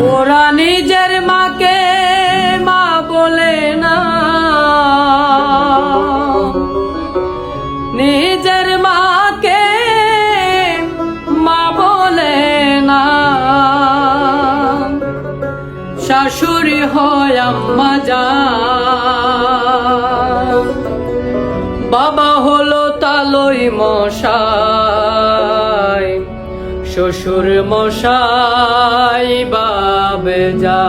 ওরা নিজের মাকে মা বলে না, নিজের মাকে মা বলে না। শাশুড়ি হয় আম্মা জান, বাবা হলো তালই মশাই, শ্বশুর মশাই বাবে যা।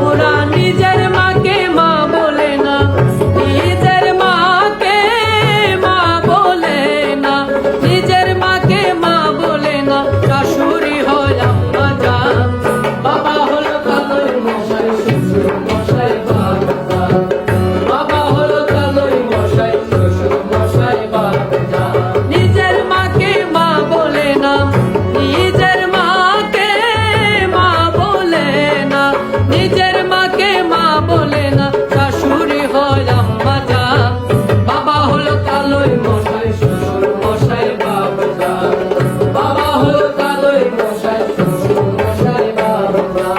ওরা নিজের মাকে মা বলে না, নিজের মাকে মা বলে না, নিজের মাকে মা বলে না। শাশুড়ি হয় আম্মা জান, বাবা হলো তালই মশাই, শ্বশুর মশাই বাবে যা। বাবা হলো তালই মশাই, শ্বশুর মশাই বাবে যা। নিজের মাকে মা বলে না, নিজের মাকে মা বলে না, নিজের মাকে মা বলে না। শাশুড়ি হয় আম্মা জান, বাবা হলো তালই মশাই, শ্বশুর মশাই বাবে যা। বাবা হলো তালই মশাই, শ্বশুর মশাই বাবে যা।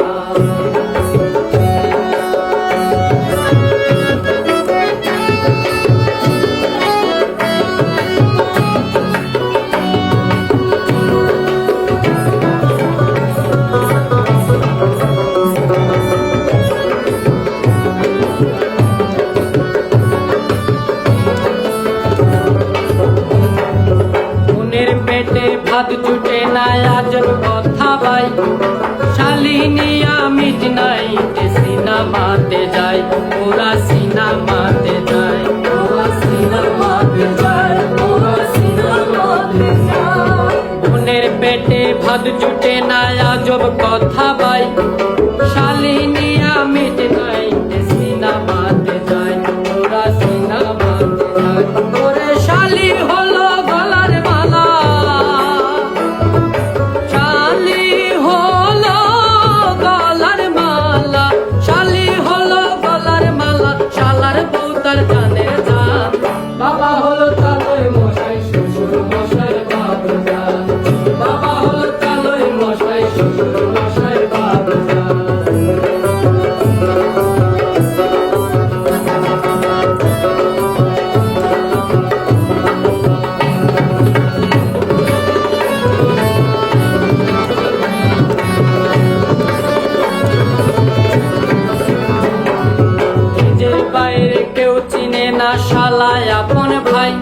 মনের পেটে ভাত জুটে না, আজব কথা ভাই। শালিনী আমি নাই সিনেমাতে যাই, ওরা সিনেমাতে যায়, ওরা সিনেমাতে যায়, ওরা সিনেমাতে যায়। মনের পেটে ভাত জুটে না, আজব কথা ভাই। শালিনী আমি নাই সিনেমাতে যায়, ওরা সিনেমাতে যায়। ওরে শালি হলো গলার মালা, শালি হলো গলার মালা, শালি হলো গলার মালা। শালার বউ তার জানের জান, বাবা হলো তালই মশাই, শ্বশুর মশাই বাবে যা। বাবা হলো তালই মশাই, শ্বশুর মশাই বাবে যা। নিজের বাইরে কেউ চিনে না, শালায় আপন ভাই।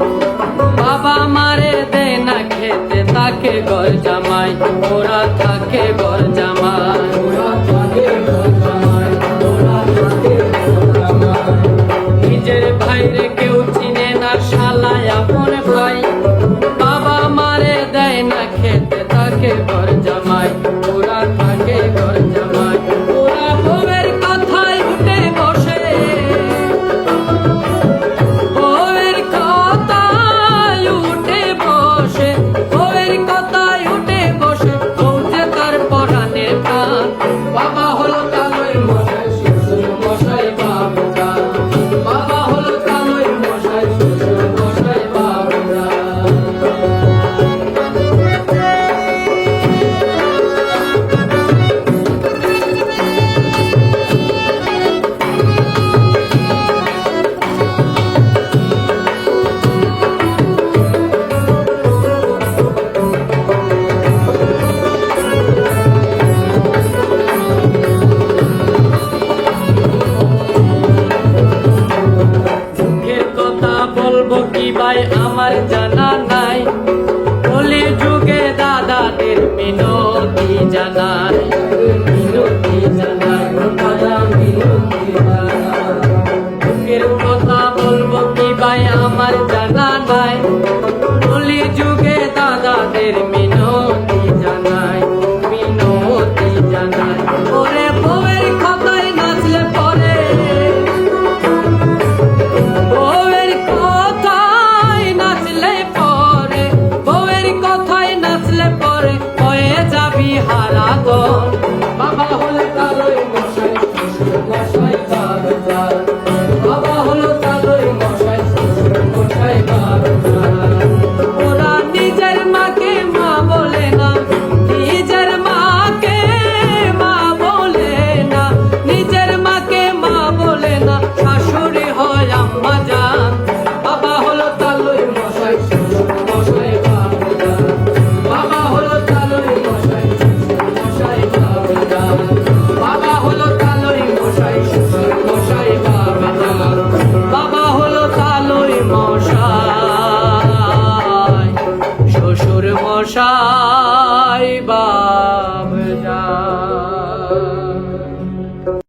বাবা মারে দে না খেতে, তাকে ঘর জামাই, ওরা থাকে ঘর জামাই, ওরা থাকে ঘর জামাই, ওরা থাকে ঘর জামাই। নিজের বাইরে কেউ চিনে না, শালায় আপন ভাই। বাবা মারে দেয় না খেতে, তাকে ঘর জামাই, ওরা থাকে ঘর জামাই। ওরা বউয়ের কথায় উঠে বসে, বউয়ের কথায় উঠে বসে, বউয়ের কথায় উঠে বসে। বউ যে তার পরাণের প্রাণ, বাবা হলো তালই মশাই, শ্বশুর মশাই বাবে যা। বাবা হলো তালই মশাই, শ্বশুর মশাই বাবে যা। মুখের কথা বলবো কি ভাই আমার জানা নাই, কলি যুগে দাদাদের মিনতি জানাই।